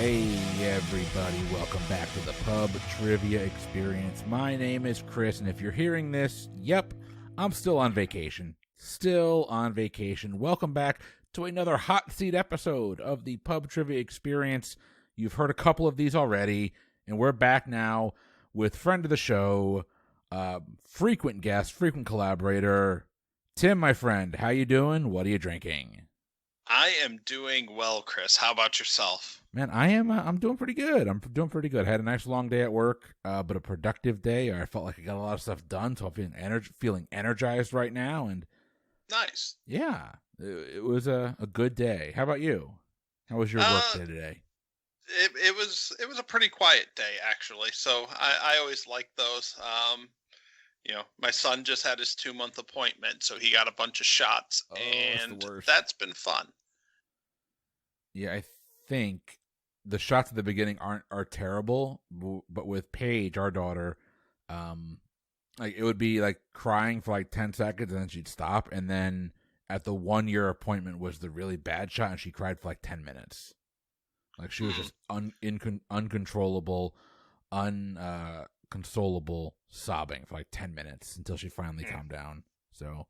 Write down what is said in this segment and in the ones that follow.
Hey everybody, welcome back to the Pub Trivia Experience. My name is Chris, and if you're hearing this, yep, I'm still on vacation. Welcome back to another hot seat episode of the Pub Trivia Experience. You've heard a couple of these already, and we're back now with friend of the show, frequent guest, frequent collaborator, Tim, my friend. How you doing? What are you drinking? I am doing well, Chris. How about yourself? Man, I'm doing pretty good. I had a nice long day at work, but a productive day. I felt like I got a lot of stuff done, so I'm feeling energized right now. And Nice. yeah, it was a good day. How about you? How was your work day today? It was a pretty quiet day, actually. So I always like those. My son just had his 2-month appointment, so he got a bunch of shots, and that's been fun. Yeah, I think the shots at the beginning are terrible, but with Paige, our daughter, like it would be like crying for like 10 seconds and then she'd stop, and then at the 1-year appointment was the really bad shot and she cried for like 10 minutes. Like she was just uncontrollable, unconsolable sobbing for like 10 minutes until she finally calmed down. So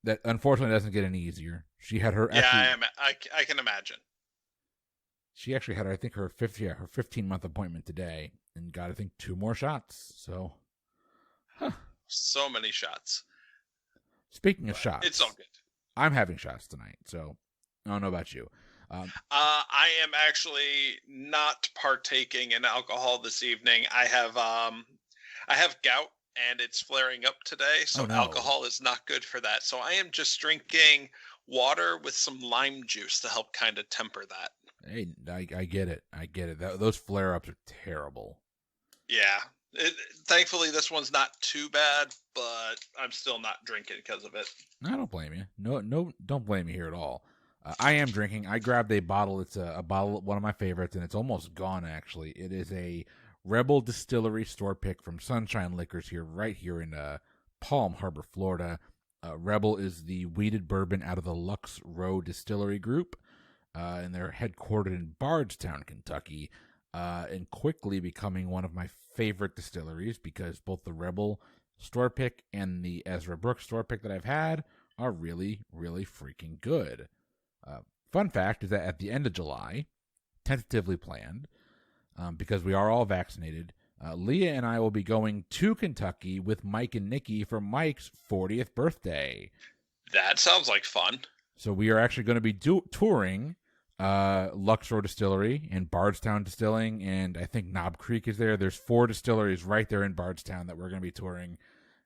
that unfortunately doesn't get any easier. She had her I can imagine. She actually had, I think, her 15-month appointment today, and got, I think, 2 more shots. So, So many shots. Speaking of shots, it's all good. I'm having shots tonight, so I don't know about you. I am actually not partaking in alcohol this evening. I have gout, and it's flaring up today, so alcohol is not good for that. So I am just drinking water with some lime juice to help kind of temper that. Hey, I get it. Those flare-ups are terrible. Yeah. Thankfully, this one's not too bad, but I'm still not drinking because of it. I don't blame you. No, don't blame me here at all. I am drinking. I grabbed a bottle. It's a bottle, one of my favorites, and it's almost gone, actually. It is a Rebel Distillery store pick from Sunshine Liquors right here in Palm Harbor, Florida. Rebel is the wheated bourbon out of the Lux Row Distillery Group, and they're headquartered in Bardstown, Kentucky, and quickly becoming one of my favorite distilleries because both the Rebel store pick and the Ezra Brooks store pick that I've had are really, really freaking good. Fun fact is that at the end of July, tentatively planned, because we are all vaccinated, Leah and I will be going to Kentucky with Mike and Nikki for Mike's 40th birthday. That sounds like fun. So we are actually going to be touring Lux Row Distillery and Bardstown Distilling, and I think Knob Creek is there. There's 4 distilleries right there in Bardstown that we're going to be touring.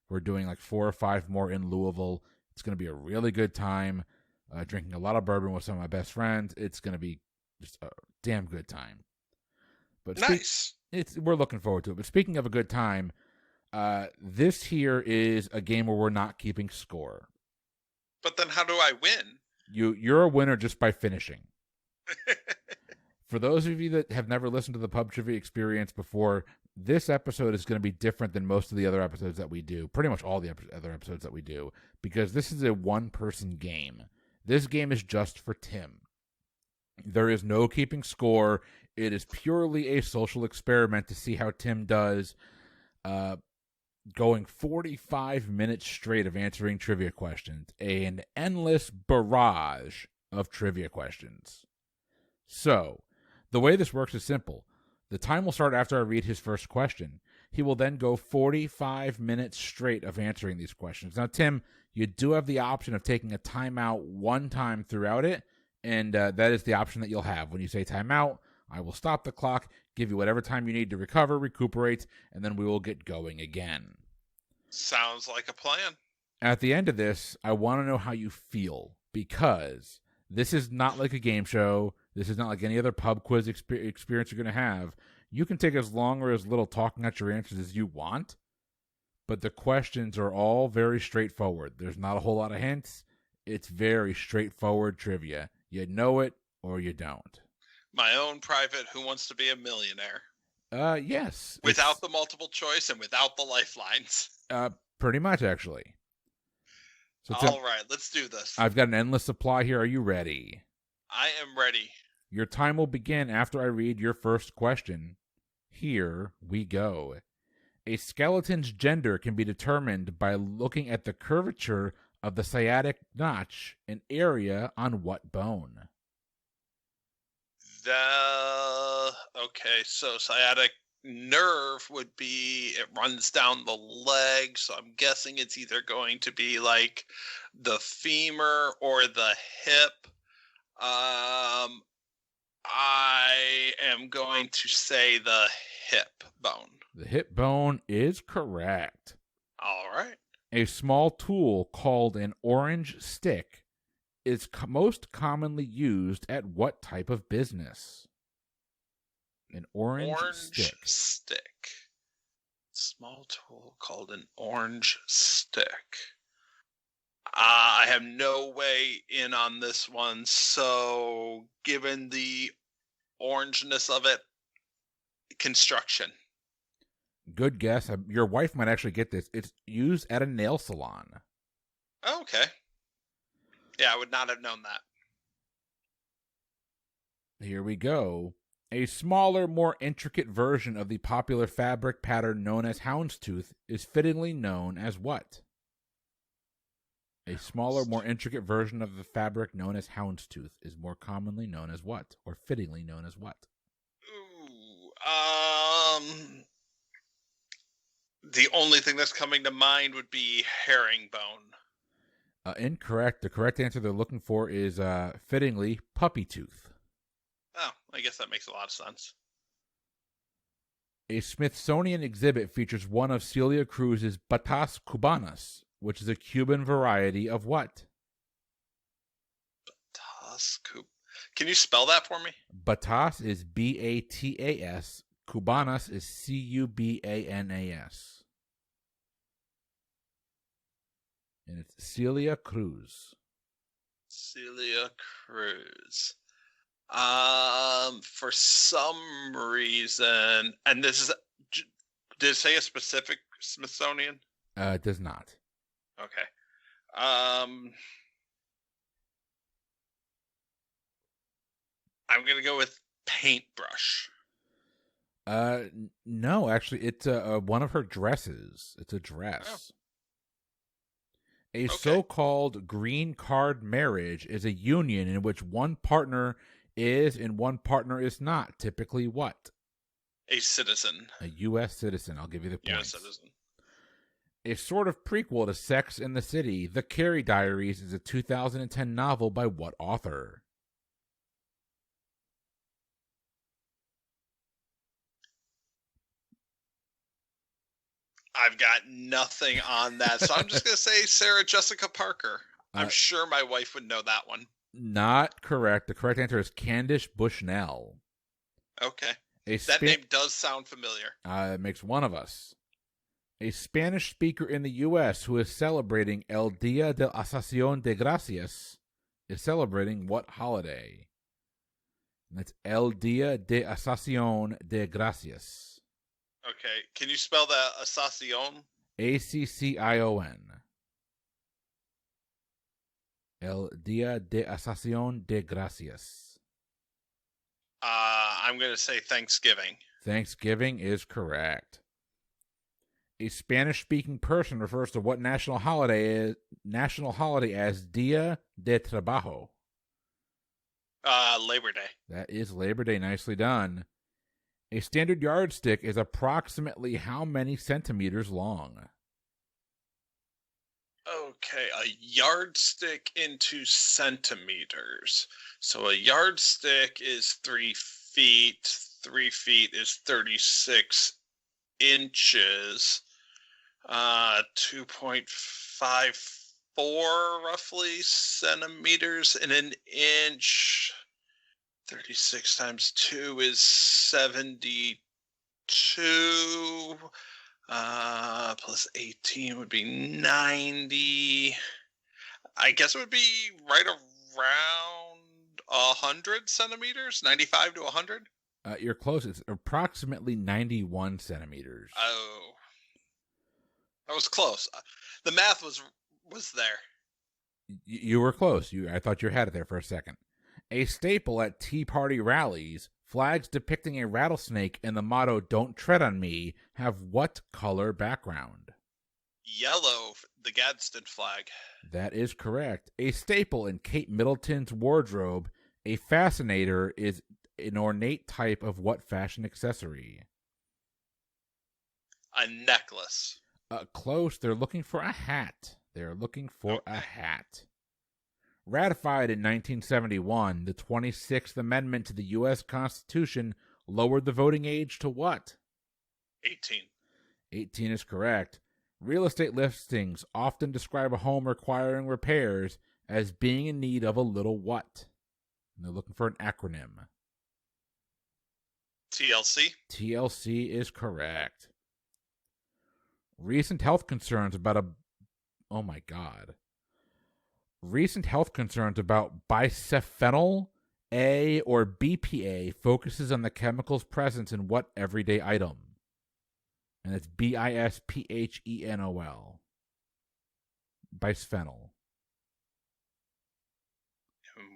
We're doing like 4 or 5 more in Louisville. It's going to be a really good time. Drinking a lot of bourbon with some of my best friends. It's going to be just a damn good time. But nice. We're looking forward to it. But speaking of a good time, this here is a game where we're not keeping score. But then how do I win? You're a winner just by finishing. For those of you that have never listened to the Pub Trivia Experience before, this episode is going to be different than most of the other episodes that we do. Pretty much all the other episodes that we do. Because this is a one-person game. This game is just for Tim. There is no keeping score. It is purely a social experiment to see how Tim does, going 45 minutes straight of answering trivia questions. An endless barrage of trivia questions. So, the way this works is simple. The time will start after I read his first question. He will then go 45 minutes straight of answering these questions. Now, Tim, you do have the option of taking a timeout one time throughout it, and that is the option that you'll have. When you say timeout, I will stop the clock, give you whatever time you need to recover, recuperate, and then we will get going again. Sounds like a plan. At the end of this, I want to know how you feel, because this is not like a game show. This is not like any other pub quiz experience you're going to have. You can take as long or as little talking out your answers as you want, but the questions are all very straightforward. There's not a whole lot of hints. It's very straightforward trivia. You know it or you don't. My own private Who Wants to Be a Millionaire. Yes. Without the multiple choice and without the lifelines. Pretty much, actually. So all right, let's do this. I've got an endless supply here. Are you ready? I am ready. Your time will begin after I read your first question. Here we go. A skeleton's gender can be determined by looking at the curvature of the sciatic notch, an area on what bone? Okay, so sciatic nerve would be, it runs down the leg, so I'm guessing it's either going to be like the femur or the hip. I am going to say the hip bone. The hip bone is correct. All right. A small tool called an orange stick is most commonly used at what type of business? An orange stick. Small tool called an orange stick. I have no way in on this one, so given the orangeness of it, construction. Good guess. Your wife might actually get this. It's used at a nail salon. Okay. Yeah, I would not have known that. Here we go. A smaller, more intricate version of the popular fabric pattern known as houndstooth is fittingly known as what? A smaller, more intricate version of the fabric known as houndstooth is more commonly known as what? Or fittingly known as what? The only thing that's coming to mind would be herringbone. Incorrect. The correct answer they're looking for is fittingly puppy tooth. Oh, I guess that makes a lot of sense. A Smithsonian exhibit features one of Celia Cruz's Batas cubanas, which is a Cuban variety of what? Batas Can you spell that for me? Batas is Batas. Cubanas is Cubanas. And it's Celia Cruz. Celia Cruz. For some reason, and this is, did it say a specific Smithsonian? It does not. Okay. I'm gonna go with paintbrush. No, actually, it's one of her dresses. It's a dress. Oh. A so-called green card marriage is a union in which one partner is and one partner is not. Typically what? A citizen. A U.S. citizen. I'll give you the points. U.S. citizen. A sort of prequel to Sex and the City, The Carrie Diaries is a 2010 novel by what author? I've got nothing on that, so I'm just going to say Sarah Jessica Parker. I'm sure my wife would know that one. Not correct. The correct answer is Candice Bushnell. Okay. That name does sound familiar. It makes one of us. A Spanish speaker in the U.S. who is celebrating El Día de Acción de Gracias is celebrating what holiday? And that's El Día de Acción de Gracias. Okay. Can you spell that Acción? Accion. El Día de Acción de Gracias. I'm going to say Thanksgiving. Thanksgiving is correct. A Spanish-speaking person refers to what national holiday as Día de Trabajo? Labor Day. That is Labor Day. Nicely done. A standard yardstick is approximately how many centimeters long? Okay, a yardstick into centimeters. So a yardstick is 3 feet. 3 feet is 36 inches. 2.54 roughly centimeters in an inch. 36 times 2 is 72. Plus 18 would be 90. I guess it would be right around 100 centimeters, 95 to 100. You're close. It's approximately 91 centimeters. Oh, that was close. The math was there. You were close. I thought you had it there for a second. A staple at Tea Party rallies, flags depicting a rattlesnake and the motto, "Don't tread on me," have what color background? Yellow, the Gadsden flag. That is correct. A staple in Kate Middleton's wardrobe, a fascinator is an ornate type of what fashion accessory? A necklace. Close. They're looking for a hat. They're looking for a hat. Ratified in 1971, the 26th Amendment to the U.S. Constitution lowered the voting age to what? 18. 18 is correct. Real estate listings often describe a home requiring repairs as being in need of a little what? And they're looking for an acronym. TLC. TLC is correct. Recent health concerns about bisphenol A or BPA focuses on the chemical's presence in what everyday item? And it's bisphenol. Bisphenol.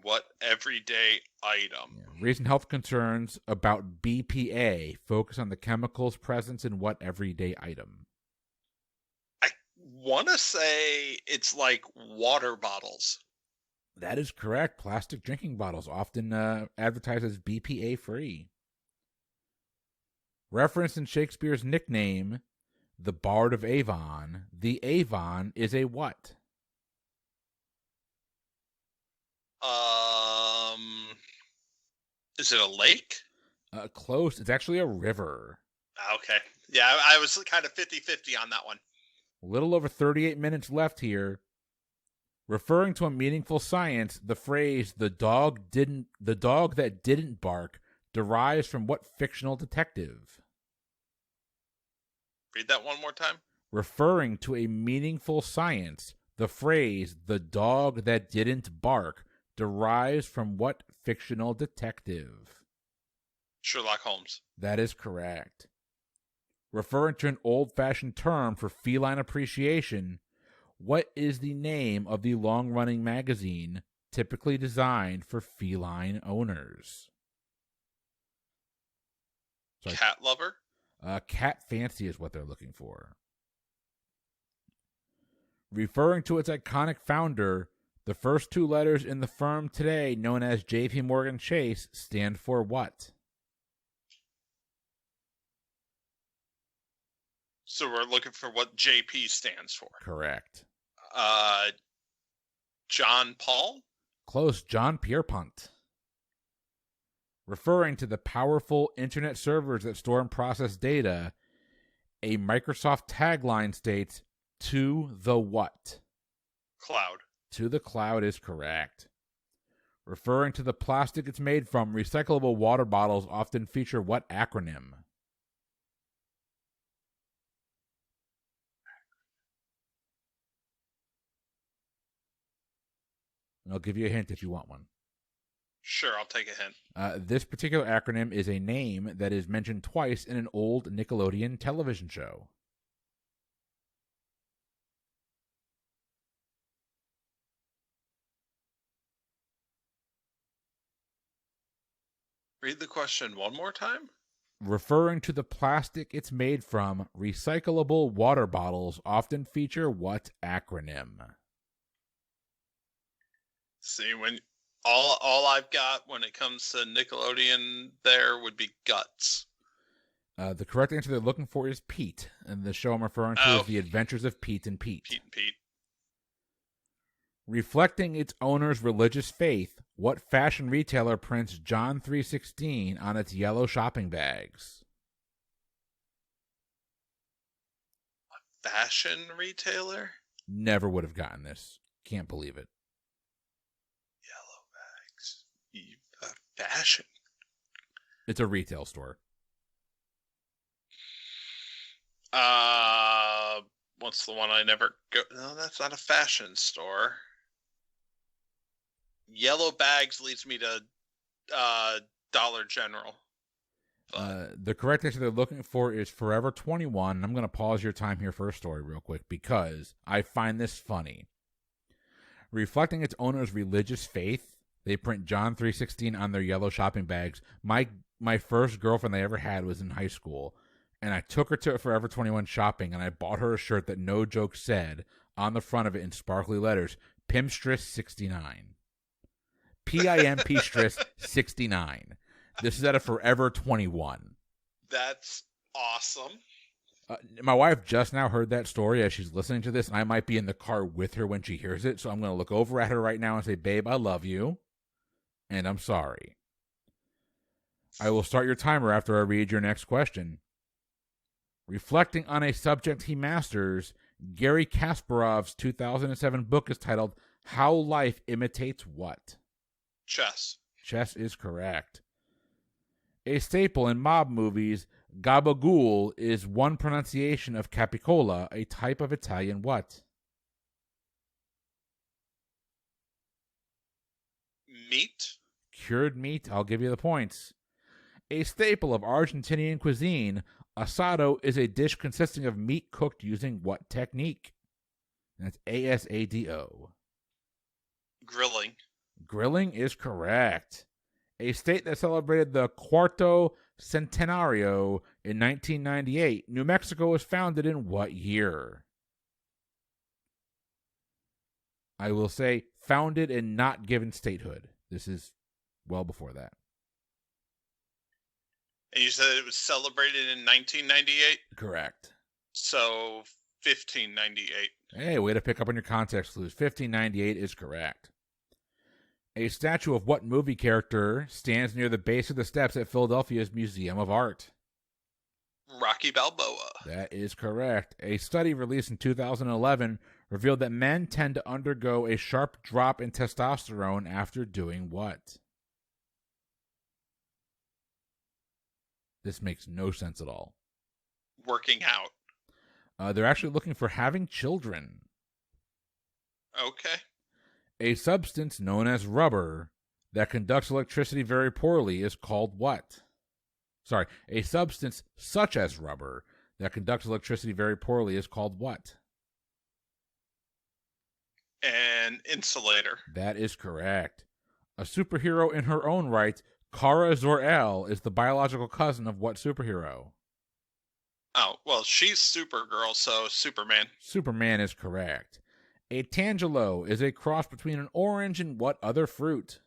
What everyday item? Yeah. Recent health concerns about BPA focus on the chemical's presence in what everyday item? I want to say it's like water bottles. That is correct. Plastic drinking bottles, often advertised as BPA free. Referenced in Shakespeare's nickname, the Bard of Avon, the Avon is a what? Is it a lake? Close. It's actually a river. Okay. Yeah, I was kind of 50-50 on that one. A little over 38 minutes left here. Referring to a meaningful science, the phrase the dog that didn't bark derives from what fictional detective? Read that one more time. Referring to a meaningful science, the phrase the dog that didn't bark derives from what fictional detective? Sherlock Holmes. That is correct. Referring to an old-fashioned term for feline appreciation, what is the name of the long-running magazine typically designed for feline owners? Sorry. Cat Lover? Cat Fancy is what they're looking for. Referring to its iconic founder, the first two letters in the firm today, known as J.P. Morgan Chase, stand for what? So we're looking for what JP stands for. Correct. John Paul? Close. John Pierpont. Referring to the powerful internet servers that store and process data, a Microsoft tagline states, "To the what?" Cloud. To the cloud is correct. Referring to the plastic it's made from, recyclable water bottles often feature what acronym? And I'll give you a hint if you want one. Sure, I'll take a hint. This particular acronym is a name that is mentioned twice in an old Nickelodeon television show. Read the question one more time. Referring to the plastic it's made from, recyclable water bottles often feature what acronym? See, when all I've got when it comes to Nickelodeon there would be Guts. The correct answer they're looking for is Pete, and the show I'm referring to is The Adventures of Pete and Pete. Pete and Pete. Reflecting its owner's religious faith, what fashion retailer prints John 3:16 on its yellow shopping bags? A fashion retailer? Never would have gotten this. Can't believe it. Yellow bags. Fashion. It's a retail store. What's the one I never go? No, that's not a fashion store. Yellow bags leads me to Dollar General. The correct answer they're looking for is Forever 21. I'm going to pause your time here for a story real quick because I find this funny. Reflecting its owner's religious faith, They print John 3:16 on their yellow shopping bags. My first girlfriend I ever had was in high school, and I took her to Forever 21 shopping, and I bought her a shirt that, no joke, said on the front of it in sparkly letters, Pimstress 69. P-I-M-P-Stress 69. This is at a Forever 21. That's awesome. My wife just now heard that story as she's listening to this, and I might be in the car with her when she hears it, so I'm going to look over at her right now and say, babe, I love you, and I'm sorry. I will start your timer after I read your next question. Reflecting on a subject he masters, Gary Kasparov's 2007 book is titled How Life Imitates What? Chess. Chess is correct. A staple in mob movies, gabagool is one pronunciation of capicola, a type of Italian what? Meat. Cured meat, I'll give you the points. A staple of Argentinian cuisine, asado is a dish consisting of meat cooked using what technique? That's ASADO. Grilling. Grilling is correct. A state that celebrated the Cuarto Centenario in 1998, New Mexico was founded in what year? I will say founded and not given statehood. This is well before that. And you said it was celebrated in 1998? Correct. So 1598. Hey, way to pick up on your context clues. 1598 is correct. A statue of what movie character stands near the base of the steps at Philadelphia's Museum of Art? Rocky Balboa. That is correct. A study released in 2011 revealed that men tend to undergo a sharp drop in testosterone after doing what? This makes no sense at all. Working out. They're actually looking for having children. Okay. A substance known as rubber that conducts electricity very poorly is called what? Sorry, a substance such as rubber that conducts electricity very poorly is called what? An insulator. That is correct. A superhero in her own right, Kara Zor-El is the biological cousin of what superhero? Oh, well, she's Supergirl, so Superman. Superman is correct. A tangelo is a cross between an orange and what other fruit?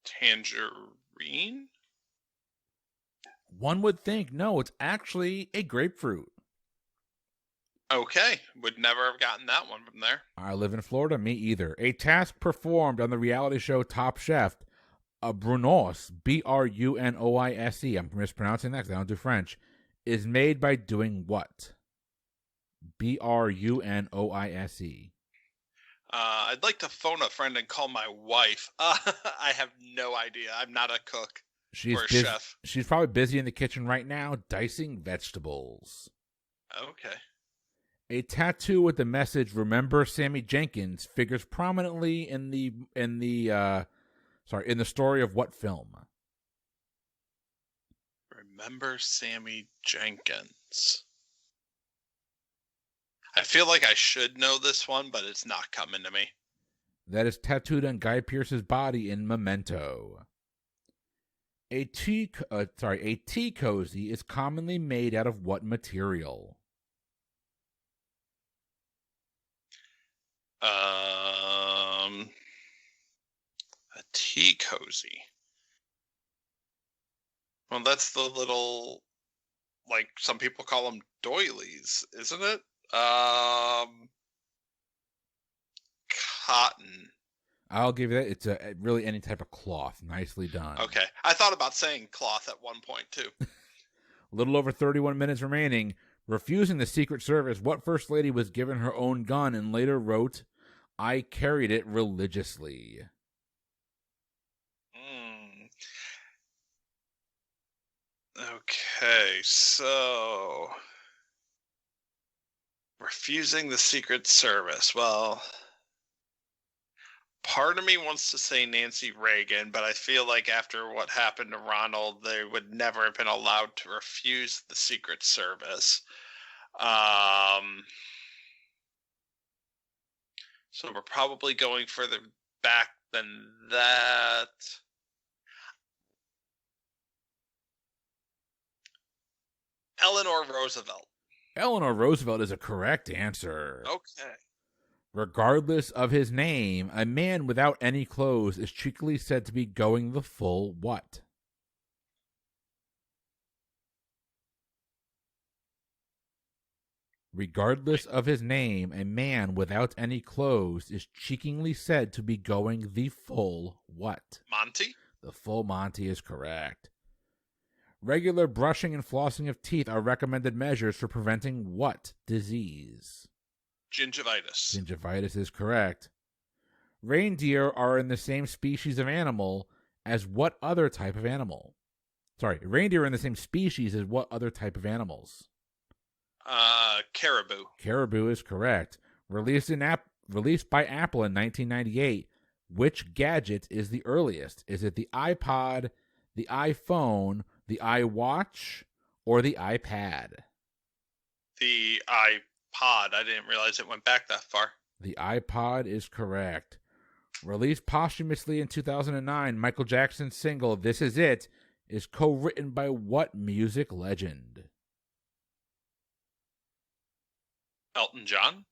Tangerine? One would think, no, it's actually a grapefruit. Okay, would never have gotten that one from there. I live in Florida, me either. A task performed on the reality show Top Chef, a Brunoise, Brunoise, I'm mispronouncing that because I don't do French, is made by doing what? Brunoise. I'd like to phone a friend and call my wife. I have no idea. I'm not a cook or a chef. She's probably busy in the kitchen right now dicing vegetables. Okay. A tattoo with the message "Remember Sammy Jenkins" figures prominently in the story of what film? Remember Sammy Jenkins. I feel like I should know this one, but it's not coming to me. That is tattooed on Guy Pearce's body in Memento. A tea cozy is commonly made out of what material? A tea cozy. Well, that's the little, like some people call them doilies, isn't it? Cotton. I'll give you that. It's really any type of cloth. Nicely done. Okay. I thought about saying cloth at one point, too. A little over 31 minutes remaining. Refusing the Secret Service, what First Lady was given her own gun and later wrote, "I carried it religiously"? Okay, so refusing the Secret Service. Well, part of me wants to say Nancy Reagan, but I feel like after what happened to Ronald, they would never have been allowed to refuse the Secret Service. So we're probably going further back than that. Eleanor Roosevelt. Eleanor Roosevelt is a correct answer. Okay. Regardless of his name, a man without any clothes is cheekily said to be going the full what? Regardless of his name, a man without any clothes is cheekily said to be going the full what? Monty? The full Monty is correct. Regular brushing and flossing of teeth are recommended measures for preventing what disease? Gingivitis. Gingivitis is correct. Reindeer are in the same species of animal as what other type of animal? Sorry, reindeer are in the same species as what other type of animals? Caribou. Caribou is correct. Released by Apple in 1998, which gadget is the earliest? Is it the iPod, the iPhone, the iWatch, or the iPad? The iPod. I didn't realize it went back that far. The iPod is correct. Released posthumously in 2009, Michael Jackson's single "This Is It" is co-written by what music legend? Elton John?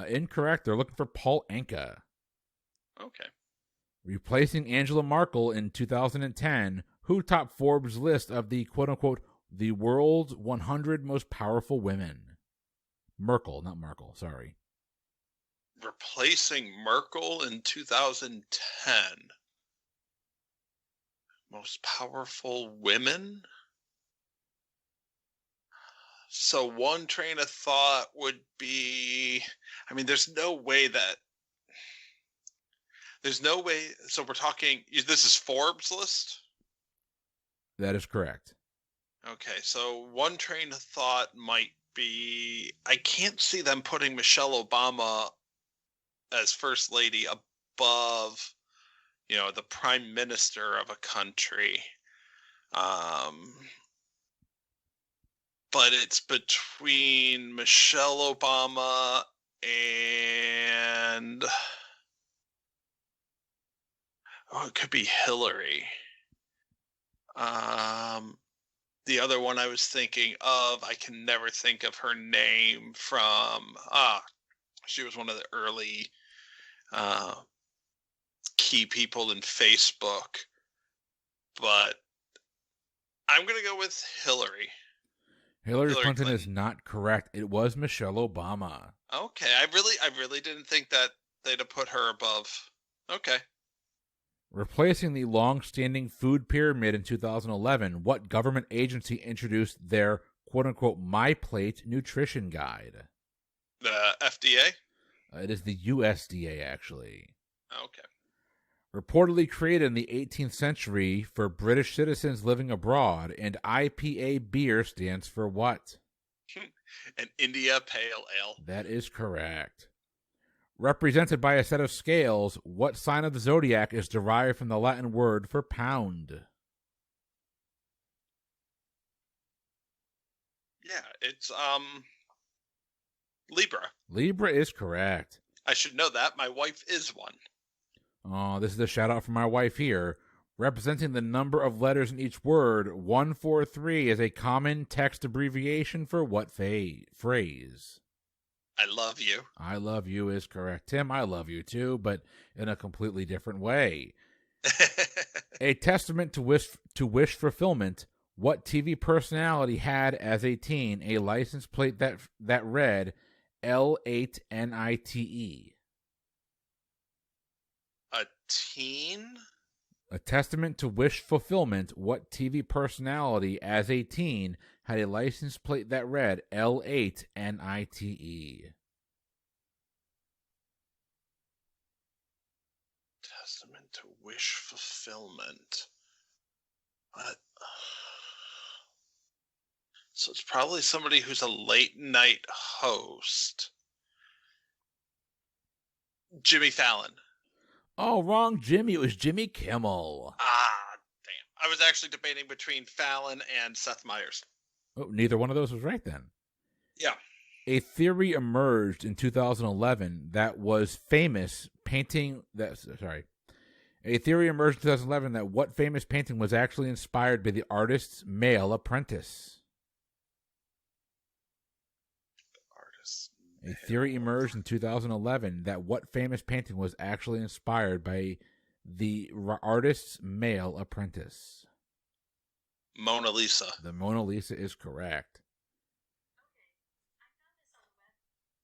Incorrect. They're looking for Paul Anka. Okay. Replacing Angela Merkel in 2010, who topped Forbes' list of the quote-unquote the world's 100 most powerful women? Merkel, not Merkel, sorry. Replacing Merkel in 2010. Most powerful women? So one train of thought would be, I mean, there's no way. So we're talking, this is Forbes list? That is correct. Okay, so one train of thought might be, I can't see them putting Michelle Obama as first lady above, the prime minister of a country. But it's between Michelle Obama and it could be Hillary. The other one I was thinking of, I can never think of her name from. She was one of the early key people in Facebook. But I'm gonna go with Hillary. Hillary Clinton is not correct. It was Michelle Obama. Okay, I really didn't think that they'd have put her above. Okay. Replacing the long-standing food pyramid in 2011, what government agency introduced their quote-unquote My Plate nutrition guide? The FDA? It is the USDA, actually. Okay. Reportedly created in the 18th century for British citizens living abroad, and IPA beer stands for what? An India Pale Ale. That is correct. Represented by a set of scales, what sign of the zodiac is derived from the Latin word for pound? Yeah, it's Libra. Libra is correct. I should know that. My wife is one. Oh, this is a shout out from my wife here. Representing the number of letters in each word, 143 is a common text abbreviation for what phrase? I love you. I love you is correct. Tim, I love you too, but in a completely different way. A testament to wish fulfillment, what TV personality had as a teen a license plate that read L8NITE? A teen? A testament to wish fulfillment, what TV personality as a teen had a license plate that read L8NITE? Testament to wish fulfillment. What? So it's probably somebody who's a late night host. Jimmy Fallon. Oh, wrong, Jimmy. It was Jimmy Kimmel. Damn. I was actually debating between Fallon and Seth Meyers. Oh, neither one of those was right then. Yeah. A theory emerged in 2011 that was famous painting that A theory emerged in 2011 that what famous painting was actually inspired by the artist's male apprentice. A theory emerged in 2011 that what famous painting was actually inspired by the artist's male apprentice. Mona Lisa. The Mona Lisa is correct.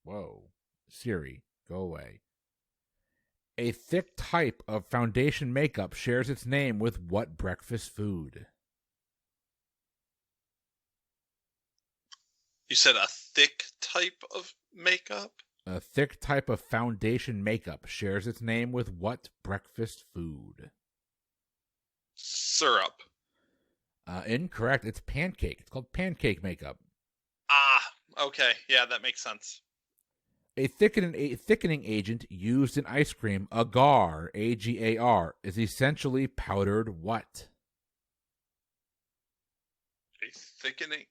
Whoa. Siri, go away. A thick type of foundation makeup shares its name with what breakfast food? You said a thick type of makeup? A thick type of foundation makeup shares its name with what breakfast food? Syrup. Incorrect. It's pancake. It's called pancake makeup. Okay. Yeah, that makes sense. A thickening agent used in ice cream, agar, A-G-A-R, is essentially powdered what? A thickening...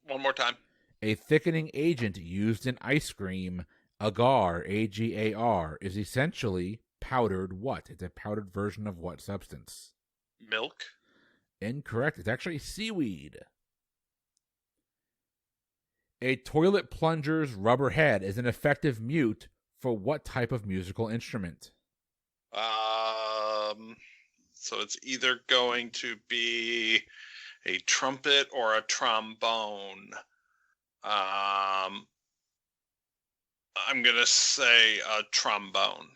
One more time. A thickening agent used in ice cream, agar, A-G-A-R, is essentially powdered what? It's a powdered version of what substance? Milk? Incorrect. It's actually seaweed. A toilet plunger's rubber head is an effective mute for what type of musical instrument? So it's either going to be a trumpet or a trombone. I'm going to say a trombone.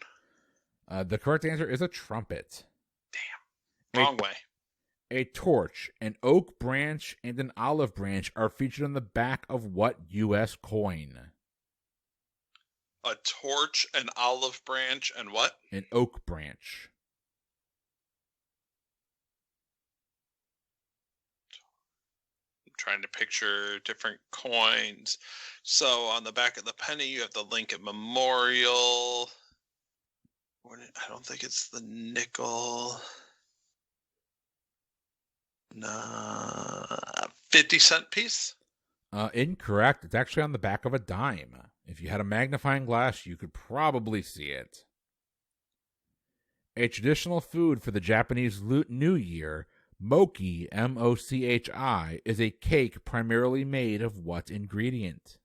The correct answer is a trumpet. Damn. Wrong way. A torch, an oak branch, and an olive branch are featured on the back of what U.S. coin? A torch, an olive branch, and what? An oak branch. I'm trying to picture different coins. So on the back of the penny, you have the Lincoln Memorial. I don't think it's the nickel. No, 50-cent piece? Incorrect. It's actually on the back of a dime. If you had a magnifying glass, you could probably see it. A traditional food for the Japanese New Year, mochi, M-O-C-H-I, is a cake primarily made of what ingredient?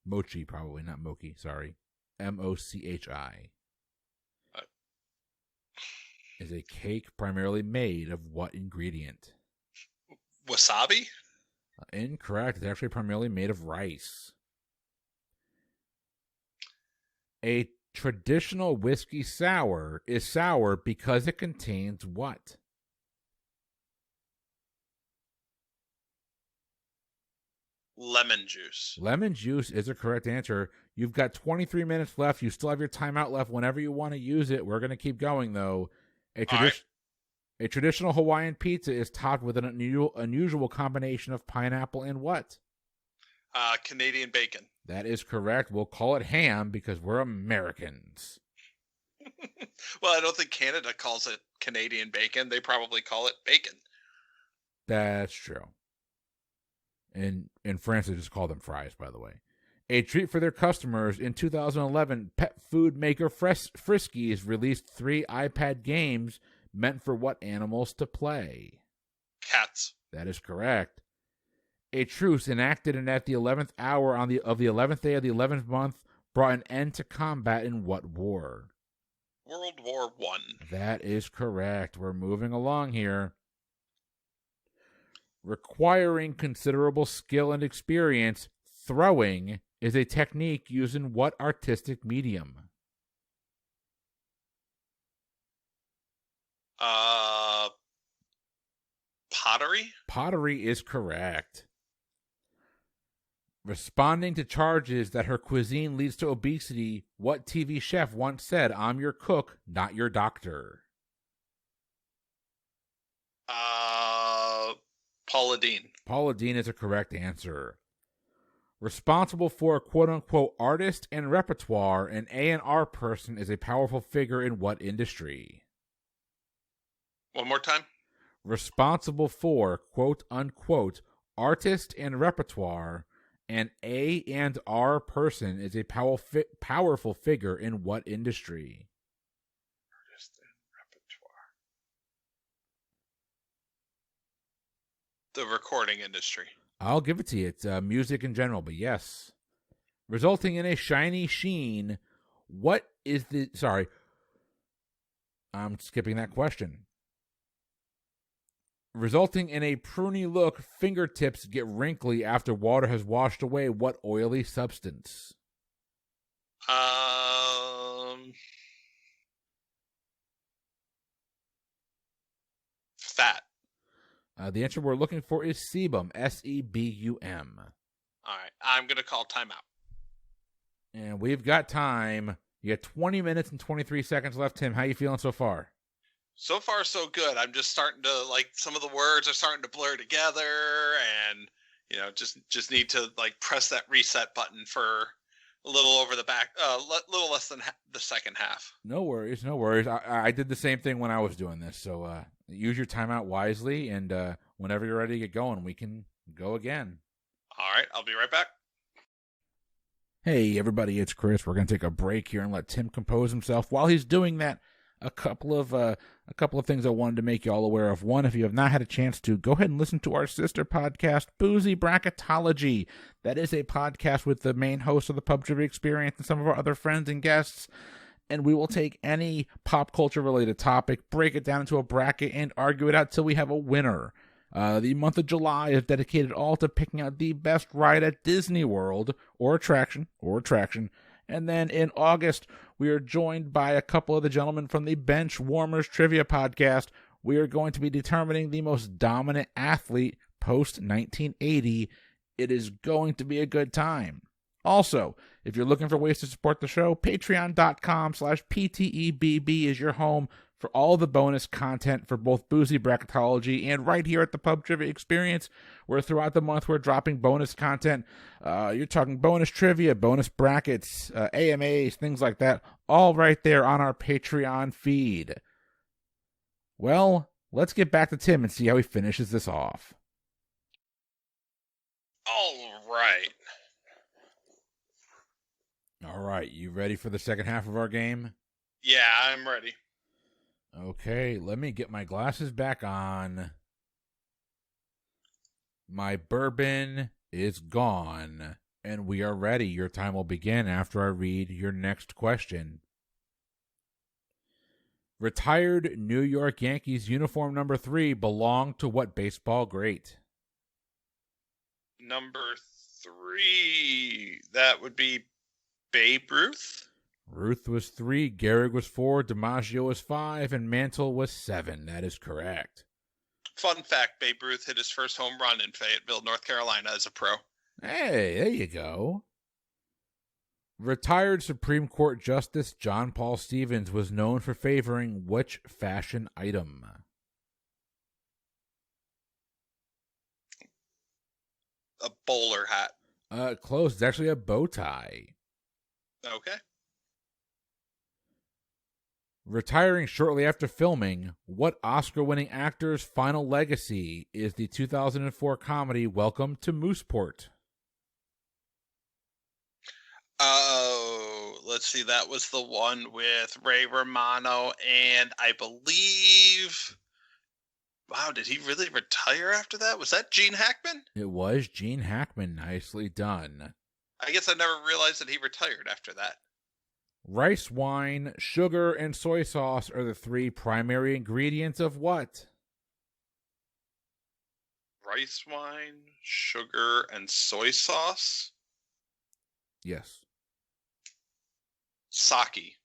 Mochi, probably, not mochi, sorry. M-O-C-H-I. Is a cake primarily made of what ingredient? Wasabi? Incorrect. It's actually primarily made of rice. A traditional whiskey sour is sour because it contains what? Lemon juice. Lemon juice is a correct answer. You've got 23 minutes left. You still have your timeout left whenever you want to use it. We're going to keep going, though. A traditional Hawaiian pizza is topped with an unusual combination of pineapple and what? Canadian bacon. That is correct. We'll call it ham because we're Americans. Well, I don't think Canada calls it Canadian bacon. They probably call it bacon. That's true. In France, they just call them fries, by the way. A treat for their customers, in 2011, pet food maker Friskies released 3 iPad games meant for what animals to play? Cats. That is correct. A truce enacted at the 11th hour of the 11th day of the 11th month brought an end to combat in what war? World War I. That is correct. We're moving along here. Requiring considerable skill and experience, throwing is a technique used in what artistic medium? Pottery? Pottery is correct. Responding to charges that her cuisine leads to obesity, what TV chef once said, "I'm your cook, not your doctor"? Paula Deen. Paula Deen is a correct answer. Responsible for quote-unquote artist and repertoire, an A&R person is a powerful figure in what industry? One more time. Responsible for quote-unquote artist and repertoire. An A&R person is a powerful figure in what industry? Artist and repertoire. The recording industry. I'll give it to you. It's music in general, but yes. Resulting in a shiny sheen, what is the... Sorry, I'm skipping that question. Resulting in a pruny look, fingertips get wrinkly after water has washed away what oily substance? Fat. The answer we're looking for is sebum, S-E-B-U-M. All right, I'm going to call timeout. And we've got time. You got 20 minutes and 23 seconds left. Tim, how you feeling so far? So far, so good. I'm just starting to, like, some of the words are starting to blur together, and, you know, just need to, like, press that reset button for a little over the back, little less than the second half. No worries, no worries. I did the same thing when I was doing this, so use your timeout wisely, and whenever you're ready to get going, we can go again. All right, I'll be right back. Hey, everybody, it's Chris. We're going to take a break here and let Tim compose himself. While he's doing that, a couple of things I wanted to make you all aware of. One, if you have not had a chance to, go ahead and listen to our sister podcast, Boozy Bracketology. That is a podcast with the main host of the PubTriviaExperience and some of our other friends and guests. And we will take any pop culture related topic, break it down into a bracket, and argue it out till we have a winner. The month of July is dedicated all to picking out the best ride at Disney World or attraction. And then in August, we are joined by a couple of the gentlemen from the Bench Warmers Trivia Podcast. We are going to be determining the most dominant athlete post-1980. It is going to be a good time. Also, if you're looking for ways to support the show, patreon.com/PTEBB is your home for all the bonus content for both Boozy Bracketology and right here at the PubTriviaExperience, where throughout the month we're dropping bonus content. You're talking bonus trivia, bonus brackets, AMAs, things like that, all right there on our Patreon feed. Well, let's get back to Tim and see how he finishes this off. All right. All right, you ready for the second half of our game? Yeah, I'm ready. Okay, let me get my glasses back on. My bourbon is gone, and we are ready. Your time will begin after I read your next question. Retired New York Yankees uniform number 3 belonged to what baseball great? Number 3, that would be Babe Ruth? Ruth was 3, Gehrig was 4, DiMaggio was 5, and Mantle was 7. That is correct. Fun fact, Babe Ruth hit his first home run in Fayetteville, North Carolina as a pro. Hey, there you go. Retired Supreme Court Justice John Paul Stevens was known for favoring which fashion item? A bowler hat. Close. It's actually a bow tie. Okay. Retiring shortly after filming, what Oscar-winning actor's final legacy is the 2004 comedy Welcome to Mooseport? Oh, let's see. That was the one with Ray Romano, and I believe... Wow, did he really retire after that? Was that Gene Hackman? It was Gene Hackman. Nicely done. I guess I never realized that he retired after that. Rice wine, sugar, and soy sauce are the 3 primary ingredients of what? Rice wine, sugar, and soy sauce? Yes. Sake.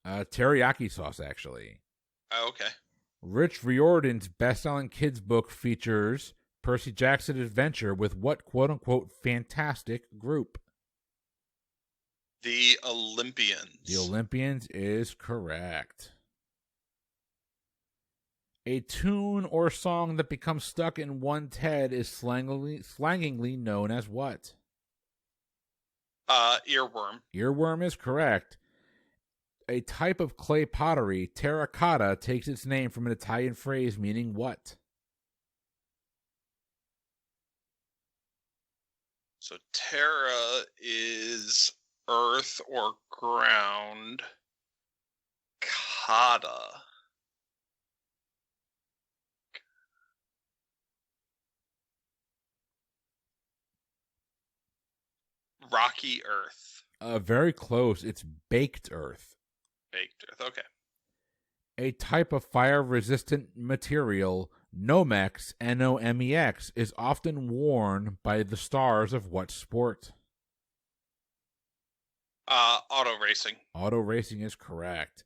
Teriyaki sauce, actually. Oh, okay. Rich Riordan's best-selling kids book features Percy Jackson's adventure with what quote-unquote fantastic group? The Olympians. The Olympians is correct. A tune or song that becomes stuck in one's head is slangingly known as what? Earworm. Earworm is correct. A type of clay pottery, terracotta, takes its name from an Italian phrase meaning what? So Terra is earth or ground. Kata. Rocky earth. Very close. It's baked earth. Baked earth. Okay. A type of fire-resistant material, Nomex, Nomex, is often worn by the stars of what sport? Auto racing. Auto racing is correct.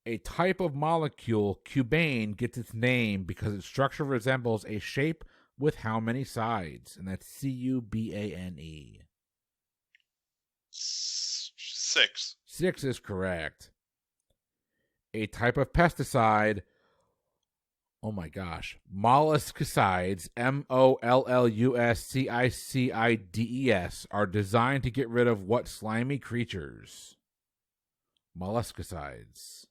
A type of molecule, cubane, gets its name because its structure resembles a shape with how many sides? And that's Cubane. 6. 6 is correct. A type of pesticide, oh my gosh, molluscicides, Molluscicides, are designed to get rid of what slimy creatures? Molluscicides.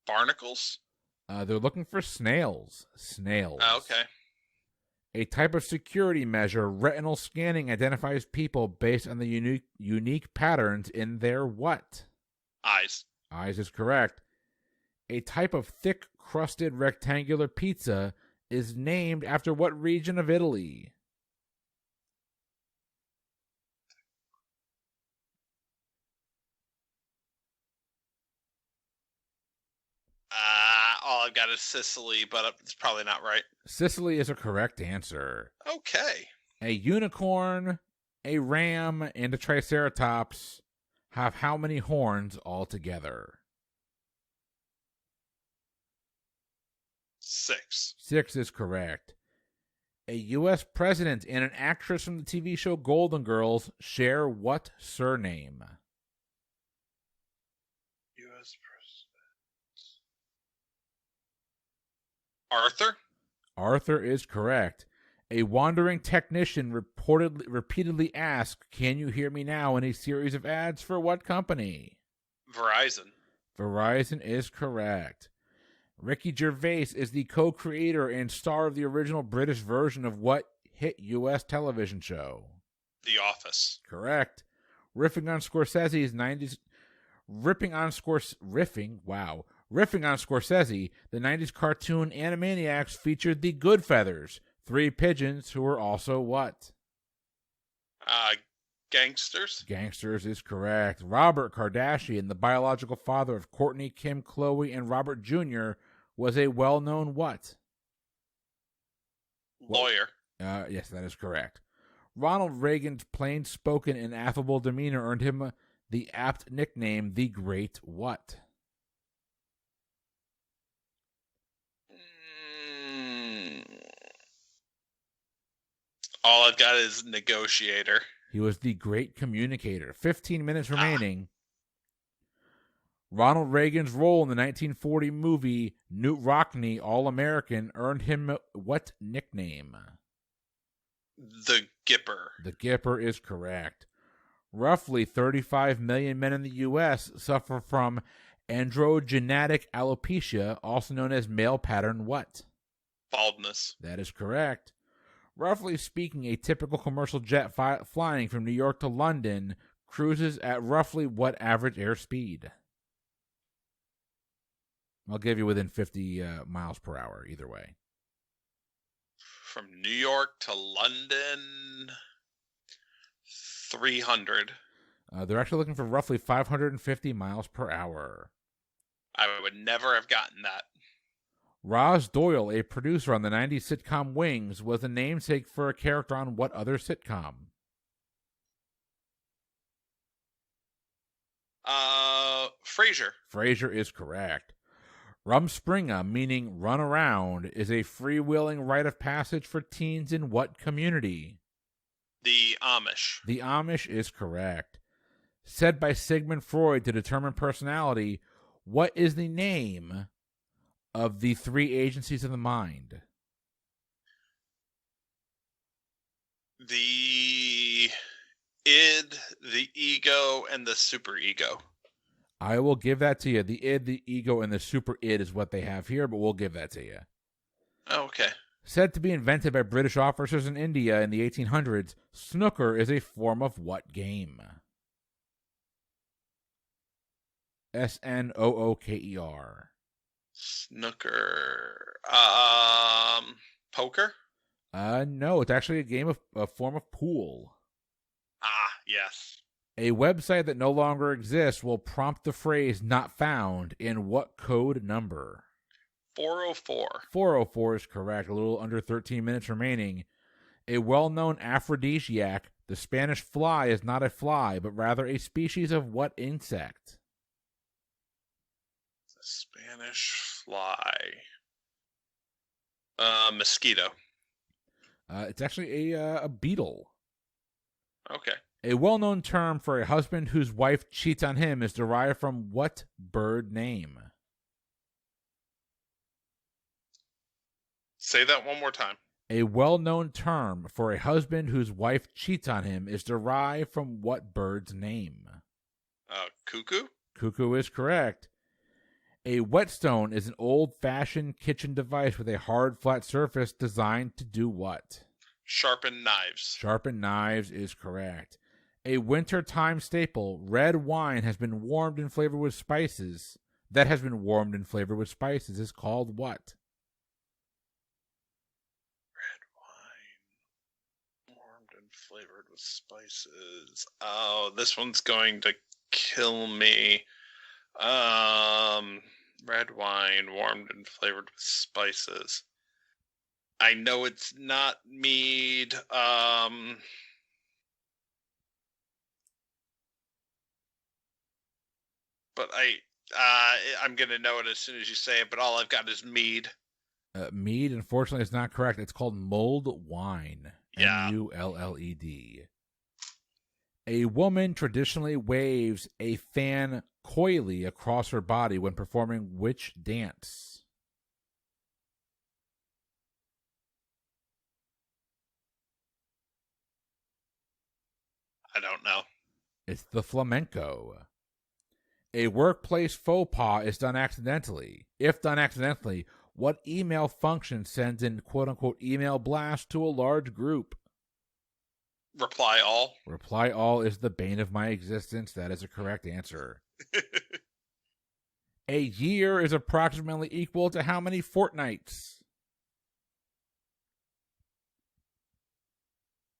Barnacles? They're looking for snails. Snails. Okay. A type of security measure, retinal scanning identifies people based on the unique patterns in their what? Eyes. Eyes is correct. A type of thick, crusted rectangular pizza is named after what region of Italy? All I've got is Sicily, but it's probably not right. Sicily is a correct answer. Okay. A unicorn, a ram, and a triceratops have how many horns altogether? 6. 6 is correct. A U.S. president and an actress from the TV show Golden Girls share what surname? U.S. president. Arthur? Arthur is correct. A wandering technician repeatedly asks, "Can you hear me now?" in a series of ads for what company? Verizon. Verizon is correct. Ricky Gervais is the co-creator and star of the original British version of what hit U.S. television show? The Office. Correct. Riffing on Scorsese, the 90s cartoon Animaniacs featured the Goodfeathers, 3 pigeons who were also what? Gangsters. Gangsters is correct. Robert Kardashian, the biological father of Courtney, Kim, Chloe, and Robert Jr., was a well-known what? Lawyer. Yes, that is correct. Ronald Reagan's plain-spoken and affable demeanor earned him the apt nickname, the Great what? All I've got is negotiator. He was the Great Communicator. 15 minutes remaining. Ronald Reagan's role in the 1940 movie Newt Rockney, All-American, earned him what nickname? The Gipper. The Gipper is correct. Roughly 35 million men in the U.S. suffer from androgenetic alopecia, also known as male pattern what? Baldness. That is correct. Roughly speaking, a typical commercial jet flying from New York to London cruises at roughly what average airspeed? I'll give you within 50 miles per hour, either way. From New York to London, 300. They're actually looking for roughly 550 miles per hour. I would never have gotten that. Roz Doyle, a producer on the 90s sitcom Wings, was the namesake for a character on what other sitcom? Frasier. Frasier is correct. Rumspringa, meaning run around, is a freewheeling rite of passage for teens in what community? The Amish. The Amish is correct. Said by Sigmund Freud to determine personality, what is the name of the 3 agencies of the mind? The id, the ego, and the superego. I will give that to you. The id, the ego, and the super id is what they have here, but we'll give that to you. Okay. Said to be invented by British officers in India in the 1800s, snooker is a form of what game? Snooker. Snooker. Poker? No, it's actually a form of pool. Ah, yes. A website that no longer exists will prompt the phrase "not found" in what code number? 404. 404 is correct. A little under 13 minutes remaining. A well-known aphrodisiac, the Spanish fly is not a fly, but rather a species of what insect? The Spanish fly. Mosquito. It's actually a beetle. Okay. A well-known term for a husband whose wife cheats on him is derived from what bird name? Say that one more time. A well-known term for a husband whose wife cheats on him is derived from what bird's name? Cuckoo? Cuckoo is correct. A whetstone is an old-fashioned kitchen device with a hard, flat surface designed to do what? Sharpen knives. Sharpen knives is correct. A wintertime staple, red wine has been warmed and flavored with spices. That has been warmed and flavored with spices is called what? Red wine. Warmed and flavored with spices. Oh, this one's going to kill me. Red wine, warmed and flavored with spices. I know it's not mead. But I'm gonna know it as soon as you say it. But all I've got is mead. Mead, unfortunately, is not correct. It's called mulled wine. Yeah. Mulled. A woman traditionally waves a fan coyly across her body when performing which dance? I don't know. It's the flamenco. A workplace faux pas is done accidentally. If done accidentally, what email function sends in quote-unquote email blast to a large group? Reply all. Reply all is the bane of my existence. That is a correct answer. A year is approximately equal to how many fortnights?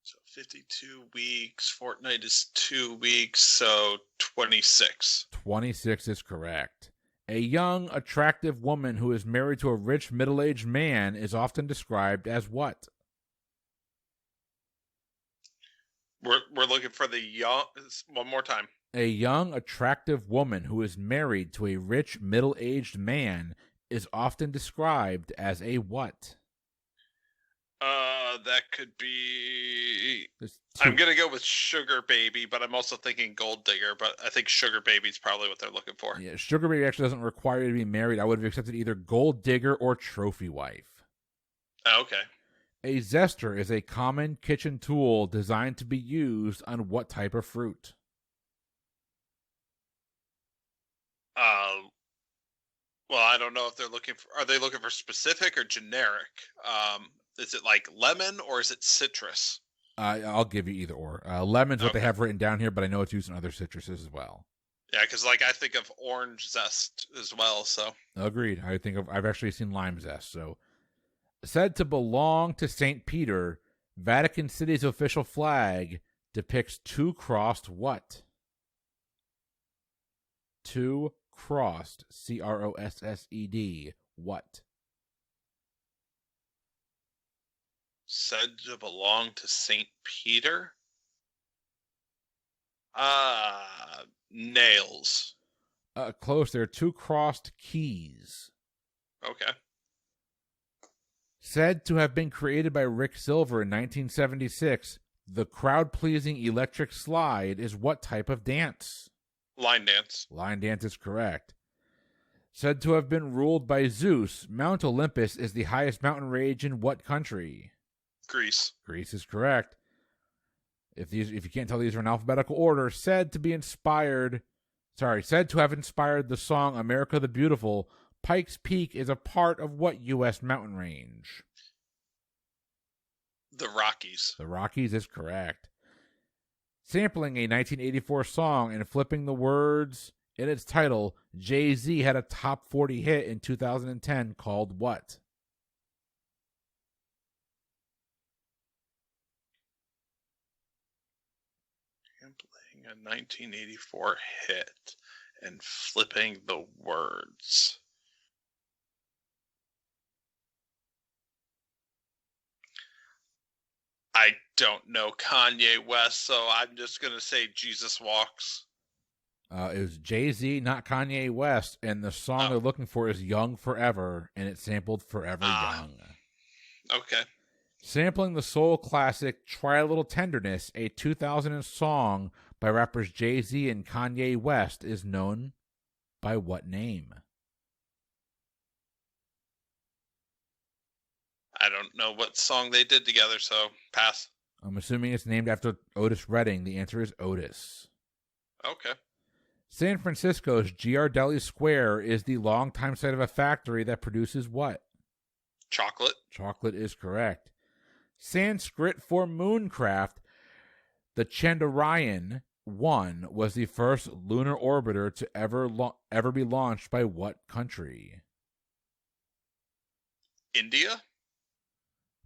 So 52 weeks. Fortnight is 2 weeks, so 26. 26 is correct. A young, attractive woman who is married to a rich, middle-aged man is often described as what? We're looking for the young. One more time. A young, attractive woman who is married to a rich, middle-aged man is often described as a what? That could be. I'm gonna go with sugar baby, but I'm also thinking gold digger. But I think sugar baby's probably what they're looking for. Yeah, sugar baby actually doesn't require you to be married. I would have accepted either gold digger or trophy wife. Okay. A zester is a common kitchen tool designed to be used on what type of fruit? Well, I don't know if they're looking for. Are they looking for specific or generic? Is it like lemon or is it citrus? I'll give you either or. Lemon's what they have written down here, but I know it's used in other citruses as well. Yeah, because like I think of orange zest as well. So agreed. I've actually seen lime zest. So said to belong to St. Peter, Vatican City's official flag depicts two crossed what? Two crossed, CROSSED, what? Said to belong to St. Peter? Nails. Close. There are two crossed keys. Okay. Said to have been created by Rick Silver in 1976, the crowd-pleasing electric slide is what type of dance? Line dance. Line dance is correct. Said to have been ruled by Zeus, Mount Olympus is the highest mountain range in what country? Greece. Greece is correct. If you can't tell, these are in alphabetical order. Said to have inspired the song America the Beautiful, Pikes Peak is a part of what U.S. mountain range? The Rockies. The Rockies is correct. Sampling a 1984 song and flipping the words in its title, Jay-Z had a top 40 hit in 2010 called what? Sampling a 1984 hit and flipping the words. I don't know Kanye West, so I'm just going to say Jesus Walks. It was Jay-Z, not Kanye West, and the song they're looking for is Young Forever, and it sampled Forever Young. Okay. Sampling the soul classic Try a Little Tenderness, a 2000 song by rappers Jay-Z and Kanye West, is known by what name? I don't know what song they did together, so pass. I'm assuming it's named after Otis Redding. The answer is Otis. Okay. San Francisco's Ghirardelli Square is the longtime site of a factory that produces what? Chocolate. Chocolate is correct. Sanskrit for mooncraft. The Chandrayaan-1 was the first lunar orbiter to ever be launched by what country? India?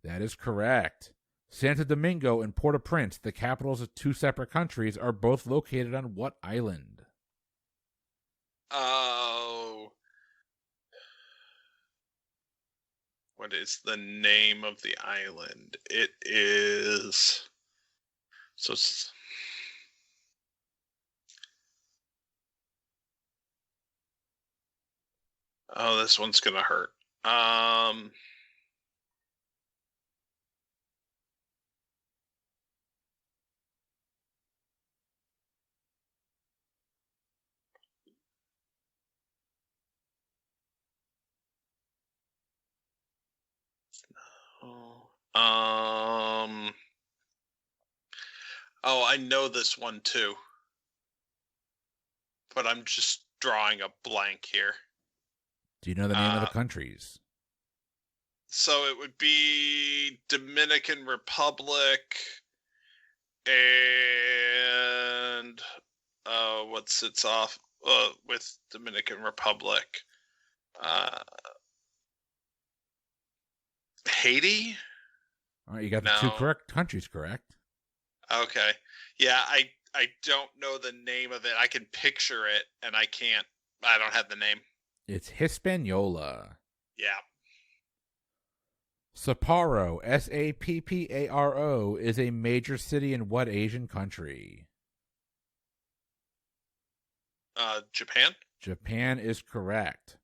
That is correct. Santo Domingo and Port-au-Prince, the capitals of two separate countries, are both located on what island? Oh. What is the name of the island? It is... So... Oh, this one's gonna hurt. Oh, I know this one too, but I'm just drawing a blank here. Do you know the name of the countries? So it would be Dominican Republic and what's its off with Dominican Republic? Haiti? All right, you got the two correct countries correct. Okay. Yeah, I don't know the name of it. I can picture it, and I don't have the name. It's Hispaniola. Yeah. Sapporo, Sapparo, is a major city in what Asian country? Japan? Japan is correct.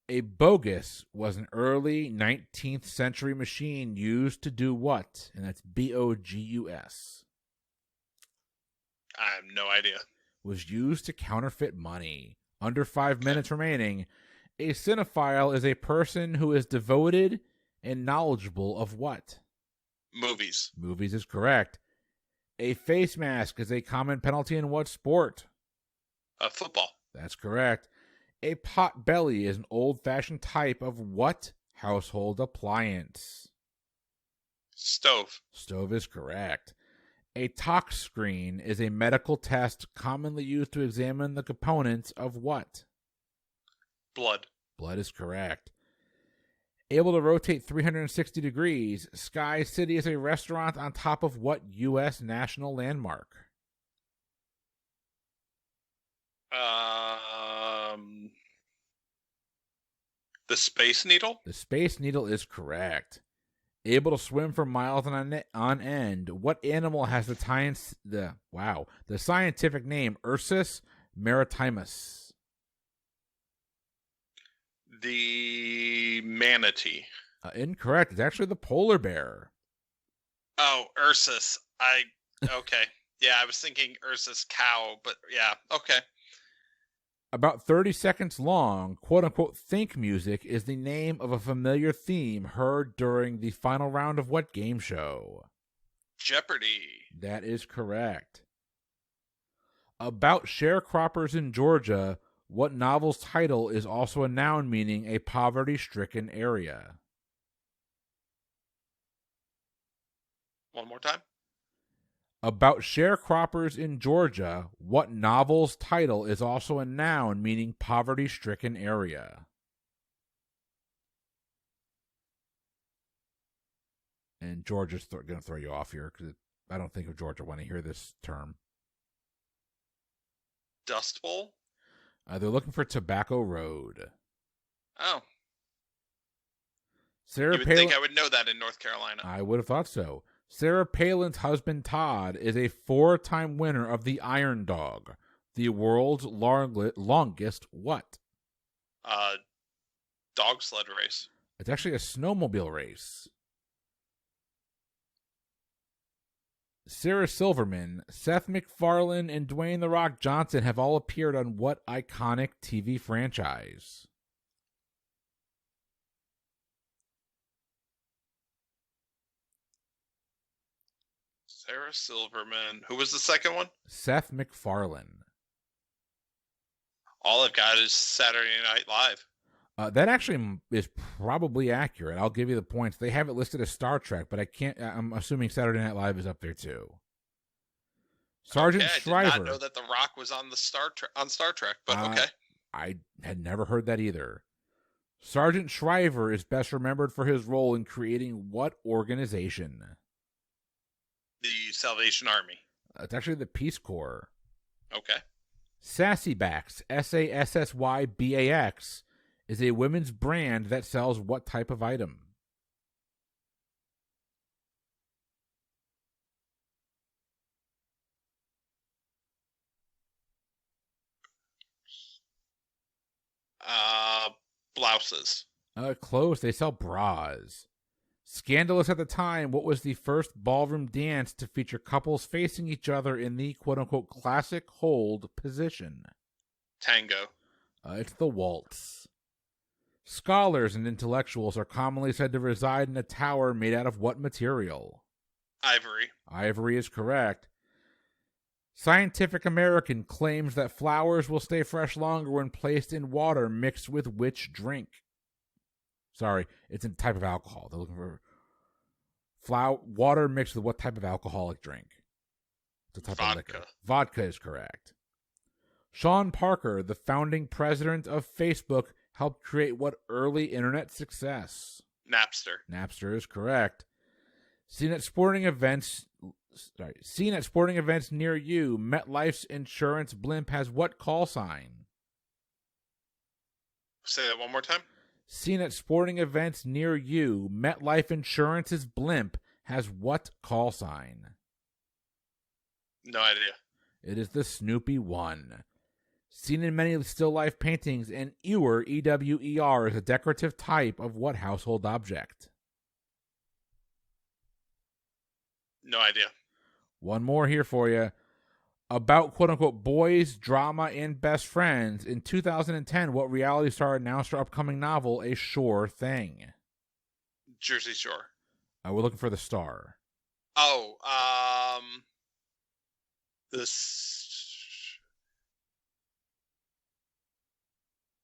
A bogus was an early 19th century machine used to do what? And that's bogus. I have no idea. Was used to counterfeit money. Under 5 minutes remaining. A cinephile is a person who is devoted and knowledgeable of what? Movies. Movies is correct. A face mask is a common penalty in what sport? Football. That's correct. A pot belly is an old-fashioned type of what household appliance? Stove. Stove is correct. A tox screen is a medical test commonly used to examine the components of what? Blood. Blood is correct. Able to rotate 360 degrees, Sky City is a restaurant on top of what U.S. national landmark? The Space Needle? The Space Needle is correct. Able to swim for miles on end, what animal has the scientific name Ursus maritimus? The manatee. Incorrect. It's actually the polar bear. Oh, Ursus. Okay. Yeah, I was thinking Ursus cow, but yeah, okay. About 30 seconds long, quote-unquote think music is the name of a familiar theme heard during the final round of what game show? Jeopardy. That is correct. About sharecroppers in Georgia, what novel's title is also a noun meaning a poverty-stricken area? One more time. About sharecroppers in Georgia, what novel's title is also a noun meaning poverty-stricken area? And Georgia's going to throw you off here because I don't think of Georgia when I hear this term. Dust Bowl? They're looking for Tobacco Road. Oh. Sarah you would Palin, think I would know that in North Carolina. I would have thought so. Sarah Palin's husband Todd is a 4-time winner of the Iron Dog, the world's longest what? Dog sled race. It's actually a snowmobile race. Sarah Silverman, Seth MacFarlane, and Dwayne "The Rock" Johnson have all appeared on what iconic TV franchise? Sarah Silverman. Who was the second one? Seth MacFarlane. All I've got is Saturday Night Live. That actually is probably accurate. I'll give you the points. They have it listed as Star Trek, but I'm assuming Saturday Night Live is up there too. Sergeant Shriver. I did not know that The Rock was on Star Trek, but okay. I had never heard that either. Sergeant Shriver is best remembered for his role in creating what organization? The Salvation Army. It's actually the Peace Corps. Okay. Sassybax, Sassybx, is a women's brand that sells what type of item? Blouses. Close. They sell bras. Scandalous at the time, what was the first ballroom dance to feature couples facing each other in the quote-unquote classic hold position? Tango. It's the waltz. Scholars and intellectuals are commonly said to reside in a tower made out of what material? Ivory. Ivory is correct. Scientific American claims that flowers will stay fresh longer when placed in water mixed with which drink? Sorry, it's a type of alcohol. They're looking for water mixed with what type of alcoholic drink? It's a type of liquor. Vodka is correct. Sean Parker, the founding president of Facebook, helped create what early internet success? Napster. Napster is correct. Seen at sporting events near you, MetLife's insurance blimp has what call sign? Say that one more time. Seen at sporting events near you, MetLife Insurance's blimp has what call sign? No idea. It is the Snoopy 1. Seen in many still life paintings, an ewer, E-W-E-R, is a decorative type of what household object? No idea. One more here for you. About quote-unquote boys, drama, and best friends, in 2010, what reality star announced her upcoming novel, A Sure Thing? Jersey Shore. We're looking for the star. Oh,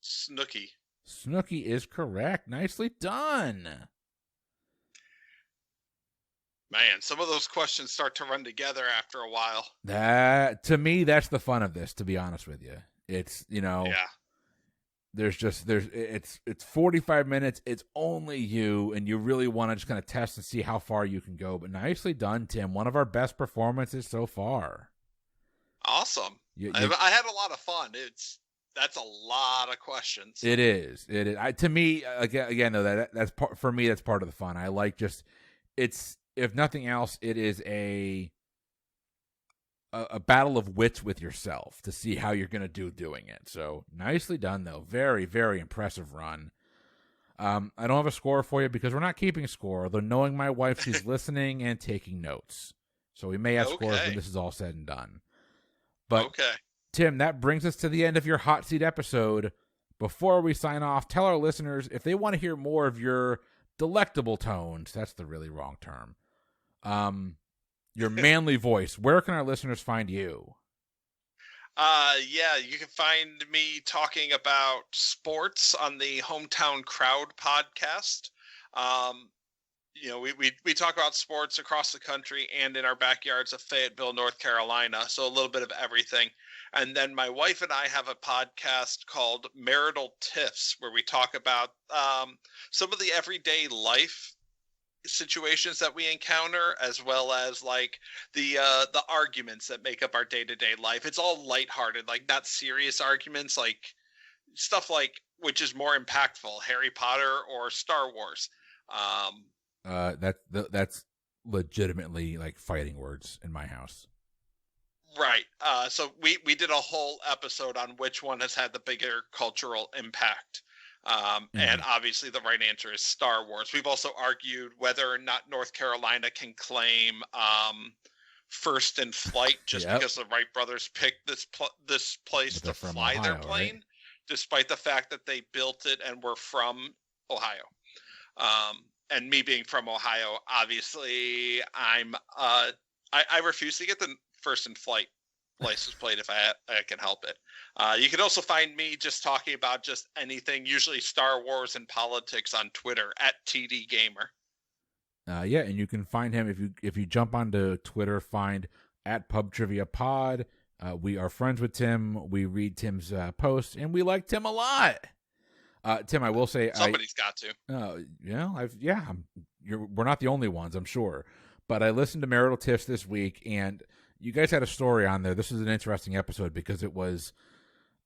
Snooki. Snooki is correct. Nicely done. Man, some of those questions start to run together after a while. That, to me, that's the fun of this, to be honest with you. It's, yeah. It's 45 minutes. It's only you, and you really want to just kind of test and see how far you can go. But nicely done, Tim. One of our best performances so far. Awesome. I had a lot of fun. That's a lot of questions. It is. To me, again, though, that's part for me. That's part of the fun. I like it's. If nothing else, it is a battle of wits with yourself to see how you're going to do doing it. So nicely done, though. Very, very impressive run. I don't have a score for you because we're not keeping score, although knowing my wife, she's listening and taking notes. So we may have scores when this is all said and done. But Tim, that brings us to the end of your Hot Seat episode. Before we sign off, tell our listeners if they want to hear more of your delectable tones, that's the really wrong term, your manly voice, where can our listeners find you? Yeah, you can find me talking about sports on the Hometown Crowd podcast. you know, we talk about sports across the country and in our backyards of Fayetteville, North Carolina. So a little bit of everything. And then my wife and I have a podcast called Marital Tiffs, where we talk about some of the everyday life situations that we encounter, as well as like the arguments that make up our day-to-day life. It's all lighthearted, like not serious arguments, like stuff like which is more impactful, Harry Potter or Star Wars. That's legitimately like fighting words in my house. Right. So we did a whole episode on which one has had the bigger cultural impact. And obviously the right answer is Star Wars. We've also argued whether or not North Carolina can claim first in flight just because the Wright brothers picked this place to fly Ohio, their plane, right? Despite the fact that they built it and were from Ohio. And me being from Ohio, obviously I refuse to get the first in flight license plate if I can help it. You can also find me just talking about just anything, usually Star Wars and politics, on Twitter at TD Gamer. Yeah, and you can find him if you jump onto Twitter, find at PubTriviaPod. We are friends with Tim. We read Tim's posts, and we like Tim a lot. Tim, I will say somebody's got to. We're not the only ones, I'm sure. But I listened to Marital Tiffs this week, and you guys had a story on there. This is an interesting episode because it was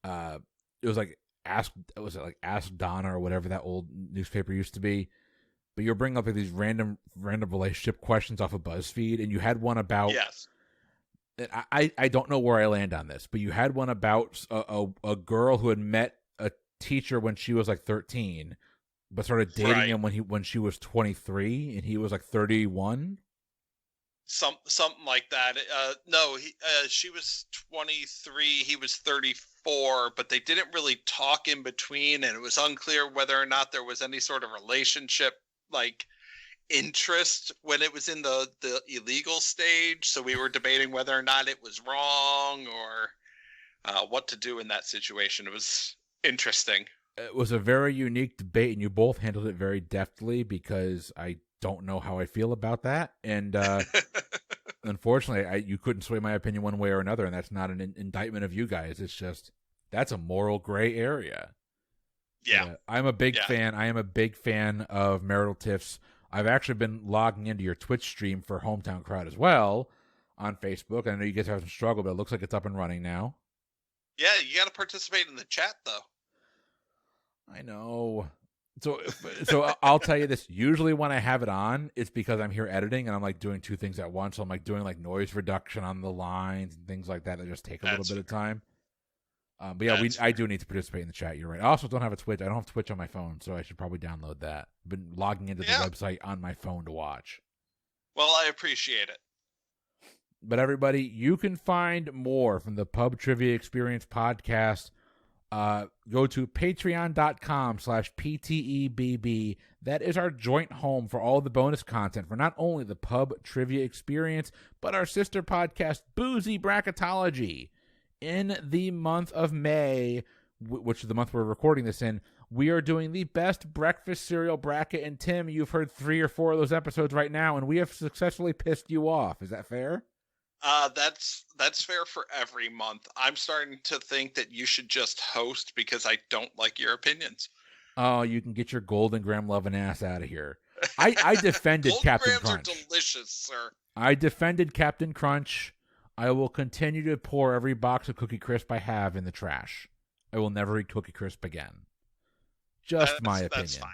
like Ask Donna or whatever that old newspaper used to be. But you're bringing up like these random relationship questions off of BuzzFeed, and you had one about. Yes. I don't know where I land on this, but you had one about a girl who had met a teacher when she was like 13, but started dating him when she was 23 and he was like 31. Something like that. No, she was 23, he was 34, but they didn't really talk in between, and it was unclear whether or not there was any sort of relationship, like interest, when it was in the illegal stage. So we were debating whether or not it was wrong or what to do in that situation. It was interesting. It was a very unique debate, and you both handled it very deftly, because I don't know how I feel about that. And unfortunately, you couldn't sway my opinion one way or another, and that's not an indictment of you guys. It's just, that's a moral gray area. Yeah. I'm a big fan. I am a big fan of Marital Tiffs. I've actually been logging into your Twitch stream for Hometown Crowd as well on Facebook. I know you guys have some struggle, but it looks like it's up and running now. Yeah, you got to participate in the chat, though. I know. So I'll tell you this. Usually when I have it on, it's because I'm here editing and I'm like doing two things at once. So I'm like doing like noise reduction on the lines and things like that just take a little bit of time. But yeah, I do need to participate in the chat. You're right. I also don't have a Twitch. I don't have Twitch on my phone, so I should probably download that. I've been logging into the website on my phone to watch. Well, I appreciate it. But everybody, you can find more from the Pub Trivia Experience podcast. Go to patreon.com/PTEBB. That is our joint home for all the bonus content for not only the Pub Trivia Experience, but our sister podcast, Boozy Bracketology. In the month of May, which is the month we're recording this in, we are doing the best breakfast cereal bracket. And Tim, you've heard 3 or 4 of those episodes right now, and we have successfully pissed you off. Is that fair? That's fair for every month. I'm starting to think that you should just host because I don't like your opinions. Oh, you can get your Golden Graham loving ass out of here. I defended Captain Crunch. Golden Grahams are delicious, sir. I defended Captain Crunch. I will continue to pour every box of Cookie Crisp I have in the trash. I will never eat Cookie Crisp again. Just my opinion. That's fine.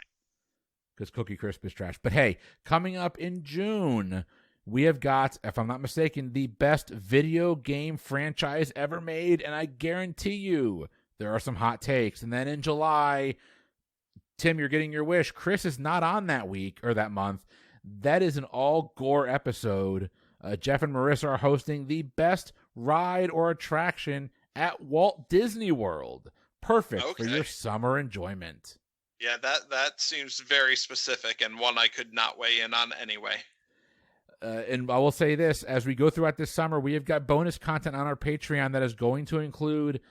Because Cookie Crisp is trash. But hey, coming up in June, we have got, if I'm not mistaken, the best video game franchise ever made, and I guarantee you there are some hot takes. And then in July, Tim, you're getting your wish. Chris is not on that week or that month. That is an all-gore episode. Jeff and Marissa are hosting the best ride or attraction at Walt Disney World. Perfect for your summer enjoyment. Yeah, that seems very specific and one I could not weigh in on anyway. And I will say this, as we go throughout this summer, we have got bonus content on our Patreon that is going to include,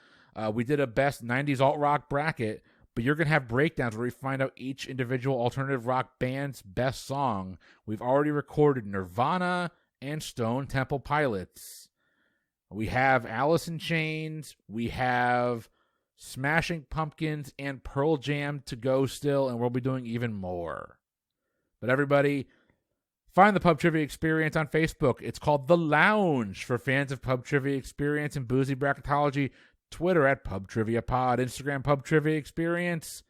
we did a best 90s alt-rock bracket, but you're going to have breakdowns where we find out each individual alternative rock band's best song. We've already recorded Nirvana and Stone Temple Pilots. We have Alice in Chains. We have Smashing Pumpkins and Pearl Jam to go still, and we'll be doing even more. But everybody, find the Pub Trivia Experience on Facebook. It's called The Lounge for fans of Pub Trivia Experience and boozy bracketology. Twitter at PubTriviaPod, Instagram Pub Trivia Experience.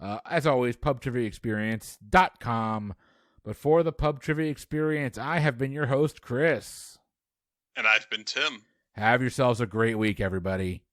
As always, PubTriviaExperience.com. But for the Pub Trivia Experience, I have been your host, Chris. And I've been Tim. Have yourselves a great week, everybody.